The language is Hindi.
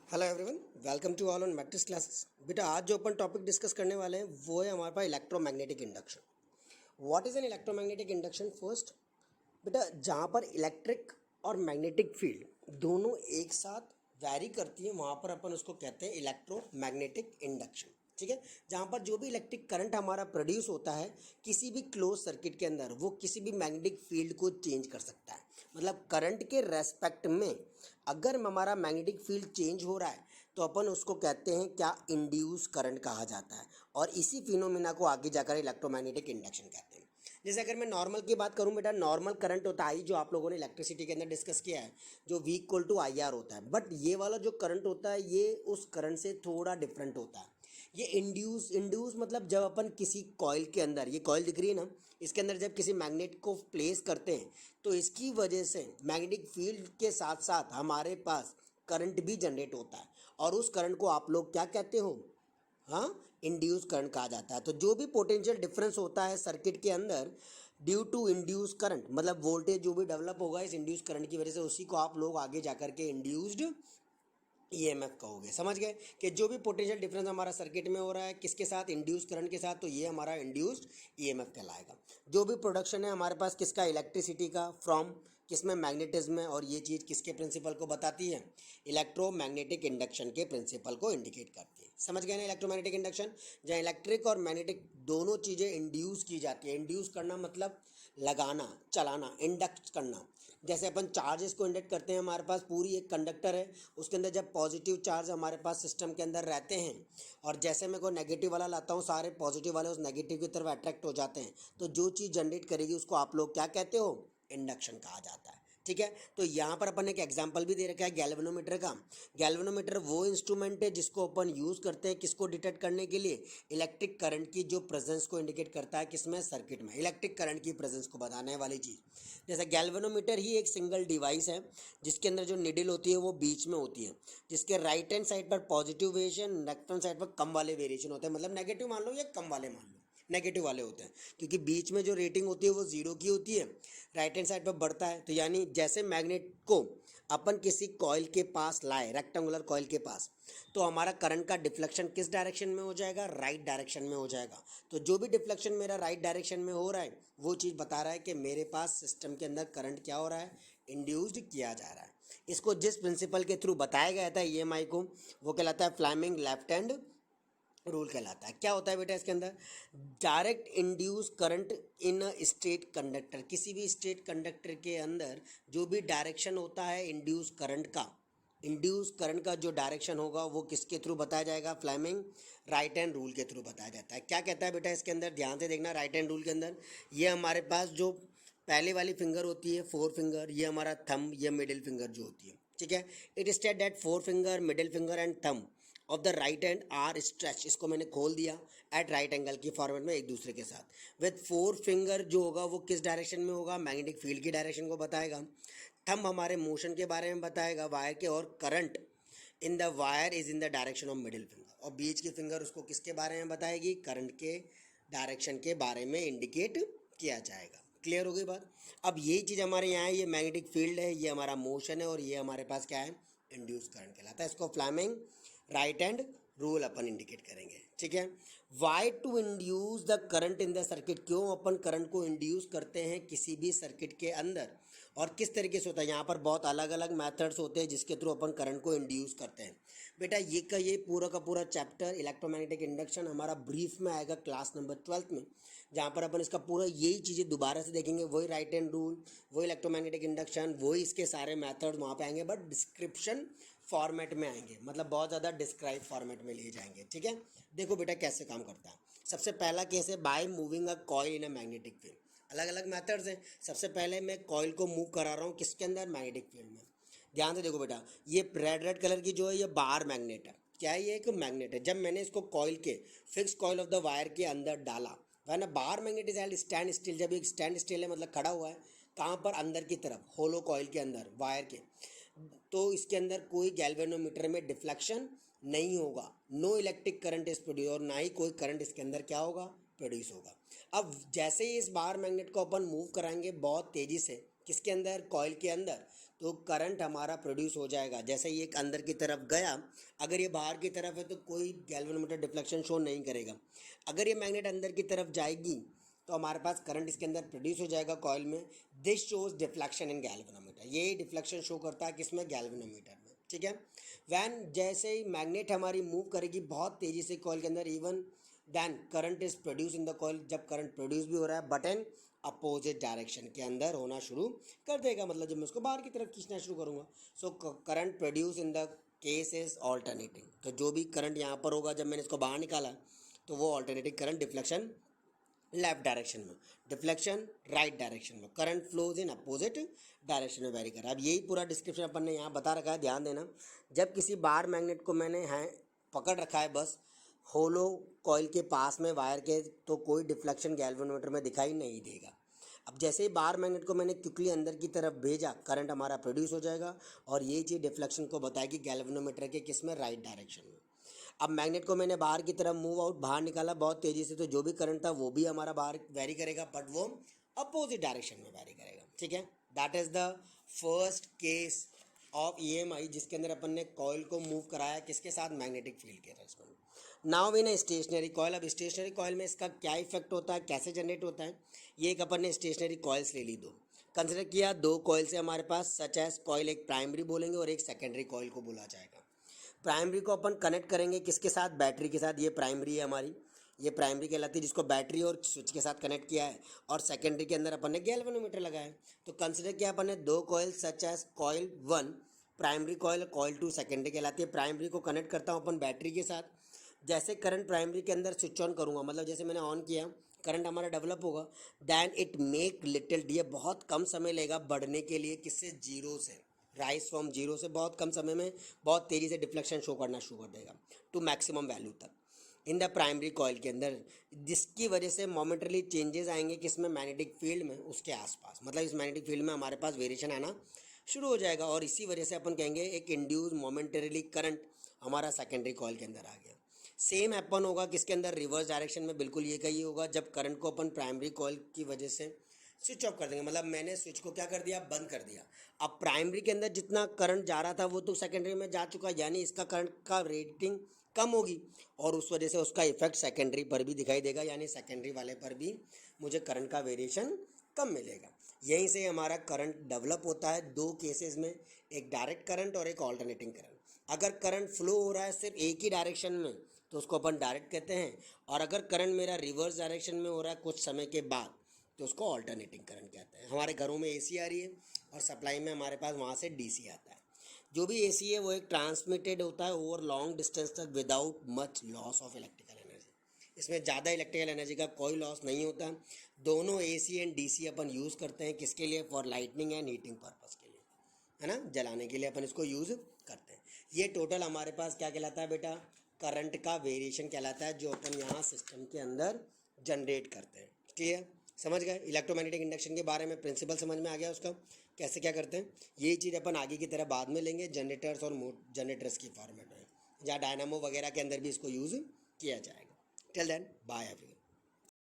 Hello everyone, welcome to all on matrix classes. बेटा आज जो अपन टॉपिक डिस्कस करने वाले हैं वो है हमारे पास electromagnetic induction. What is an electromagnetic induction? First बेटा, जहाँ पर इलेक्ट्रिक और मैग्नेटिक फील्ड दोनों एक साथ वैरी करती है वहाँ पर अपन उसको कहते हैं इलेक्ट्रोमैग्नेटिक इंडक्शन। ठीक है, जहाँ पर जो भी इलेक्ट्रिक करंट हमारा प्रोड्यूस होता है किसी भी क्लोज सर्किट के अंदर वो किसी भी मैग्नेटिक फील्ड को चेंज कर सकता है। मतलब करंट के रेस्पेक्ट में अगर हमारा मैग्नेटिक फील्ड चेंज हो रहा है तो अपन उसको कहते हैं क्या, इंड्यूस करंट कहा जाता है। और इसी फिनोमिना को आगे जाकर इलेक्ट्रोमैग्नेटिक इंडक्शन कहते हैं। जैसे अगर मैं नॉर्मल की बात करूं बेटा, नॉर्मल करंट होता है जो आप लोगों ने इलेक्ट्रिसिटी के अंदर डिस्कस किया है, जो V इक्वल टू IR होता है। बट ये वाला जो करंट होता है ये उस करंट से थोड़ा डिफरेंट होता है। ये इंड्यूस मतलब जब अपन किसी कॉइल के अंदर, ये कॉइल दिख रही है ना, इसके अंदर जब किसी मैग्नेट को प्लेस करते हैं तो इसकी वजह से मैग्नेटिक फील्ड के साथ साथ हमारे पास करंट भी जनरेट होता है। और उस करंट को आप लोग क्या कहते हो? हाँ, इंड्यूस करंट कहा जाता है। तो जो भी पोटेंशियल डिफरेंस होता है सर्किट के अंदर ड्यू टू इंड्यूस करंट, मतलब वोल्टेज जो भी डेवलप होगा इस इंड्यूस करंट की वजह से, उसी को आप लोग आगे जाकर के इंड्यूस्ड ईएमएफ कहोगे। समझ गए कि जो भी पोटेंशियल डिफरेंस हमारा सर्किट में हो रहा है किसके साथ, इंड्यूस करंट के साथ, तो ये हमारा इंड्यूस्ड ईएमएफ कहलाएगा। जो भी प्रोडक्शन है हमारे पास किसका, इलेक्ट्रिसिटी का, फ्रॉम किसमें, मैग्नेटिज्म में। और ये चीज़ किसके प्रिंसिपल को बताती है? इलेक्ट्रोमैग्नेटिक इंडक्शन के प्रिंसिपल को इंडिकेट करती है। समझ गए ना इलेक्ट्रोमैग्नेटिक इंडक्शन, जहाँ इलेक्ट्रिक और मैग्नेटिक दोनों चीज़ें इंड्यूस की जाती है। इंड्यूस करना मतलब लगाना, चलाना, इंडक्ट करना। जैसे अपन चार्जेस को इंडक्ट करते हैं, हमारे पास पूरी एक कंडक्टर है, उसके अंदर जब पॉजिटिव चार्ज हमारे पास सिस्टम के अंदर रहते हैं और जैसे मैं कोई नेगेटिव वाला लाता हूँ सारे पॉजिटिव वाले उस नेगेटिव की तरफ अट्रैक्ट हो जाते हैं। तो जो चीज़ जनरेट करेगी उसको आप लोग क्या कहते हो? इंडक्शन कहा जाता है। ठीक है, तो यहाँ पर अपन एक एग्जांपल भी दे रखा है गैल्वेनोमीटर का। गैल्वेनोमीटर वो इंस्ट्रूमेंट है जिसको अपन यूज़ करते हैं किसको डिटेक्ट करने के लिए? इलेक्ट्रिक करंट की जो प्रेजेंस को इंडिकेट करता है किसमें, सर्किट में। इलेक्ट्रिक करंट की प्रेजेंस को बताने वाली चीज़। जैसे गैल्वेनोमीटर ही एक सिंगल डिवाइस है जिसके अंदर जो निडल होती है वो बीच में होती है, जिसके राइट हैंड साइड पर positive variation, left hand side पर कम वाले वेरिएशन होते हैं। मतलब नेगेटिव मान लो या कम वाले मान लो, नेगेटिव वाले होते हैं, क्योंकि बीच में जो रेटिंग होती है वो जीरो की होती है, राइट हैंड साइड पर बढ़ता है। तो यानी जैसे मैग्नेट को अपन किसी कॉइल के पास लाए, रेक्टेंगुलर कॉइल के पास, तो हमारा करंट का डिफ्लेक्शन किस डायरेक्शन में हो जाएगा? राइट डायरेक्शन में हो जाएगा। तो जो भी डिफ्लेक्शन मेरा राइट डायरेक्शन में हो रहा है वो चीज़ बता रहा है कि मेरे पास सिस्टम के अंदर करंट क्या हो रहा है? इंड्यूस्ड किया जा रहा है। इसको जिस प्रिंसिपल के थ्रू बताया गया था ईएमआई को, वो कहलाता है फ्लेमिंग लेफ्ट हैंड रूल कहलाता है। क्या होता है बेटा इसके अंदर? Direct induce current in state conductor, किसी भी स्टेट कंडक्टर के अंदर जो भी डायरेक्शन होता है इंड्यूस करंट का, इंड्यूस करंट का जो डायरेक्शन होगा वो किसके थ्रू बताया जाएगा? फ्लेमिंग राइट हैंड रूल के थ्रू बताया जाता है। क्या कहता है बेटा इसके अंदर? ध्यान से देखना, राइट हैंड रूल के अंदर ये हमारे पास जो पहले वाली फिंगर होती है, फोर फिंगर, ये हमारा थंब, ये मिडिल फिंगर जो होती है। ठीक है, it state that four finger, middle finger and thumb of the right hand are stretch, इसको मैंने खोल दिया एट राइट एंगल की फॉर्मेट में एक दूसरे के साथ। विथ फोर फिंगर जो होगा वो किस डायरेक्शन में होगा? मैग्नेटिक फील्ड की डायरेक्शन को बताएगा। थंब हमारे मोशन के बारे में बताएगा वायर के, और current in the wire is in the direction of middle finger, और बीच की फिंगर उसको किसके बारे में बताएगी? करंट के डायरेक्शन के बारे में इंडिकेट किया जाएगा। क्लियर हो गई बात? अब यही चीज़ हमारे यहाँ है, ये मैग्नेटिक फील्ड है, ये हमारा मोशन है, और ये हमारे पास क्या है? इंड्यूस करंट कहलाता है। इसको फ्लेमिंग राइट हैंड रूल अपन इंडिकेट करेंगे। ठीक है, why to induce the current in the circuit, क्यों अपन करंट को इंड्यूस करते हैं किसी भी सर्किट के अंदर, और किस तरीके से होता है? यहाँ पर बहुत अलग अलग मेथड्स होते हैं जिसके थ्रू अपन करंट को इंड्यूस करते हैं। बेटा ये पूरा का पूरा चैप्टर इलेक्ट्रोमैग्नेटिक इंडक्शन हमारा ब्रीफ में आएगा क्लास नंबर 12 में, जहाँ पर अपन इसका पूरा यही चीज़ें दोबारा से देखेंगे। वही राइट हैंड रूल, वही इलेक्ट्रोमैग्नेटिक इंडक्शन, वही इसके सारे मेथड वहाँ पे आएंगे, बट डिस्क्रिप्शन फॉर्मेट में आएंगे, मतलब बहुत ज़्यादा डिस्क्राइब फॉर्मेट में लिए जाएंगे। ठीक है, देखो बेटा कैसे काम करता है। सबसे पहला केस है by moving a coil in a magnetic field. अलग अलग मेथड्स हैं। सबसे पहले मैं कॉइल को मूव करा रहा हूँ किसके अंदर? मैग्नेटिक फील्ड में। ध्यान से देखो बेटा, ये रेड कलर की जो है ये बार मैग्नेट है। क्या है? ये एक मैग्नेट है। जब मैंने इसको कॉइल के, fix coil of the wire के अंदर डाला, वह ना bar magnet is held stand still. जब एक स्टैंड स्टिल है मतलब खड़ा हुआ है, कहाँ पर? अंदर की तरफ, होलो कॉइल के अंदर, वायर के। तो इसके अंदर कोई गैल्वेनोमीटर में डिफ्लेक्शन नहीं होगा, no electric current is produce, और ना ही कोई करंट इसके अंदर क्या होगा? प्रोड्यूस होगा। अब जैसे ही इस बार मैग्नेट को अपन मूव कराएंगे बहुत तेज़ी से किसके अंदर? कॉइल के अंदर, तो करंट हमारा प्रोड्यूस हो जाएगा। जैसे ये अंदर की तरफ गया, अगर ये बाहर की तरफ है तो कोई गैल्वेनोमीटर डिफ्लेक्शन शो नहीं करेगा। अगर ये मैग्नेट अंदर की तरफ जाएगी तो हमारे पास करंट इसके अंदर प्रोड्यूस हो जाएगा कॉइल में। This shows deflection in galvanometer. ये डिफ्लेक्शन शो करता है किसमें? गैल्वेनोमीटर में। ठीक है। वैन जैसे ही मैग्नेट हमारी मूव करेगी बहुत तेज़ी से कॉइल के अंदर, even then current is produce in the coil. जब करंट प्रोड्यूस भी हो रहा है बट इन अपोजिट डायरेक्शन के अंदर होना शुरू कर देगा, मतलब जब मैं उसको बाहर की तरफ खींचना शुरू करूँगा। So current produce in the case is alternating. तो जो भी करंट यहाँ पर होगा जब मैंने इसको बाहर निकाला तो वो alternating current, deflection left direction में, डिफ्लेक्शन राइट डायरेक्शन में, current flows in opposite direction में वेरी कर रहा है। अब यही पूरा डिस्क्रिप्शन अपन ने यहाँ बता रखा है, ध्यान देना। जब किसी बार मैग्नेट को मैंने पकड़ रखा है बस होलो कॉइल के पास में वायर के, तो कोई डिफ्लेक्शन गैल्वेनोमीटर में दिखाई नहीं देगा। अब जैसे ही बार मैग्नेट को मैंने क्विकली अंदर की तरफ भेजा, करंट हमारा प्रोड्यूस हो जाएगा और ये चीज़ डिफ्लेक्शन को बताएगी गैल्वेनोमीटर के किस में? राइट डायरेक्शन में। अब मैग्नेट को मैंने बाहर की तरफ मूव आउट, बाहर निकाला बहुत तेज़ी से, तो जो भी करंट था वो भी हमारा बाहर वेरी करेगा, बट वो अपोजिट डायरेक्शन में वेरी करेगा। ठीक है। That is the first case of EMI जिसके अंदर अपन ने कॉइल को मूव कराया किसके साथ? मैग्नेटिक फील्ड के रेस्पेक्ट में। Now in stationary coil. अब स्टेशनरी कॉइल में इसका क्या इफेक्ट होता है, कैसे जनरेट होता है? ये एक अपन ने स्टेशनरी कॉइल्स ले ली, दो कंसिडर किया, दो कॉइल से हमारे पास, सच एज कॉइल एक प्राइमरी बोलेंगे और एक सेकेंडरी कॉइल को बोला जाएगा। प्राइमरी को अपन कनेक्ट करेंगे किसके साथ? बैटरी के साथ। ये प्राइमरी है हमारी, ये प्राइमरी कहलाती है जिसको बैटरी और स्विच के साथ कनेक्ट किया है। और सेकेंडरी के अंदर अपन ने गैल्वेनोमीटर लगाया है। तो कंसिडर किया अपन ने दो coil, such as coil 1 primary coil, coil 2 secondary कहलाती है। प्राइमरी को कनेक्ट करता हूँ अपन बैटरी के साथ। जैसे करंट प्राइमरी के अंदर स्विच ऑन करूँगा, मतलब जैसे मैंने ऑन किया, करंट हमारा डेवलप होगा, then it make little D, बहुत कम समय लेगा बढ़ने के लिए, किससे? जीरो से, राइज फ्रॉम जीरो से बहुत कम समय में बहुत तेज़ी से डिफ्लेक्शन शो करना शुरू कर देगा टू मैक्सिमम वैल्यू तक इन द प्राइमरी कॉइल के अंदर, जिसकी वजह से मोमेंटली चेंजेस आएंगे किसमें? मैग्नेटिक फील्ड में, उसके आसपास। मतलब इस मैग्नेटिक फील्ड में हमारे पास वेरिएशन आना शुरू हो जाएगा और इसी वजह से अपन कहेंगे एक इंड्यूस मोमेंटरीली करंट हमारा सेकेंडरी कॉइल के अंदर आ गया। सेम हैपन होगा किसके अंदर? रिवर्स डायरेक्शन में। बिल्कुल ये कही होगा जब करंट को अपन प्राइमरी कॉइल की वजह से स्विच ऑफ कर देंगे, मतलब मैंने स्विच को क्या कर दिया? बंद कर दिया। अब प्राइमरी के अंदर जितना करंट जा रहा था वो तो सेकेंडरी में जा चुका, यानी इसका करंट का रेटिंग कम होगी और उस वजह से उसका इफेक्ट सेकेंडरी पर भी दिखाई देगा, यानी सेकेंडरी वाले पर भी मुझे करंट का वेरिएशन कम मिलेगा। यहीं से हमारा करंट डेवलप होता है दो केसेस में, एक डायरेक्ट करंट और एक ऑल्टरनेटिंग करंट। अगर करंट फ्लो हो रहा है सिर्फ एक ही डायरेक्शन में तो उसको अपन डायरेक्ट कहते हैं, और अगर करंट मेरा रिवर्स डायरेक्शन में हो रहा है कुछ समय के बाद तो उसको ऑल्टरनेटिंग करंट कहते हैं। हमारे घरों में AC आ रही है और सप्लाई में हमारे पास वहाँ से DC आता है। जो भी AC है वो एक ट्रांसमिटेड होता है ओवर लॉन्ग डिस्टेंस तक without much loss of electrical energy. इसमें ज़्यादा इलेक्ट्रिकल एनर्जी का कोई लॉस नहीं होता। दोनों AC and DC upon use करते हैं किसके लिए? For lightning and heating purpose के लिए, है ना, जलाने के लिए अपन इसको यूज़ करते हैं। ये टोटल हमारे पास क्या कहलाता है बेटा? करंट का वेरिएशन कहलाता है जो अपन यहाँ सिस्टम के अंदर जनरेट करते हैं। क्लियर? समझ गए? इलेक्ट्रोमैग्नेटिक इंडक्शन के बारे में प्रिंसिपल समझ में आ गया उसका, कैसे क्या करते हैं। यही चीज़ अपन आगे की तरह बाद में लेंगे जनरेटर्स और जनरेटर्स की फॉर्मेट में, जहाँ डायनामो वगैरह के अंदर भी इसको यूज़ किया जाएगा। Till then bye everyone.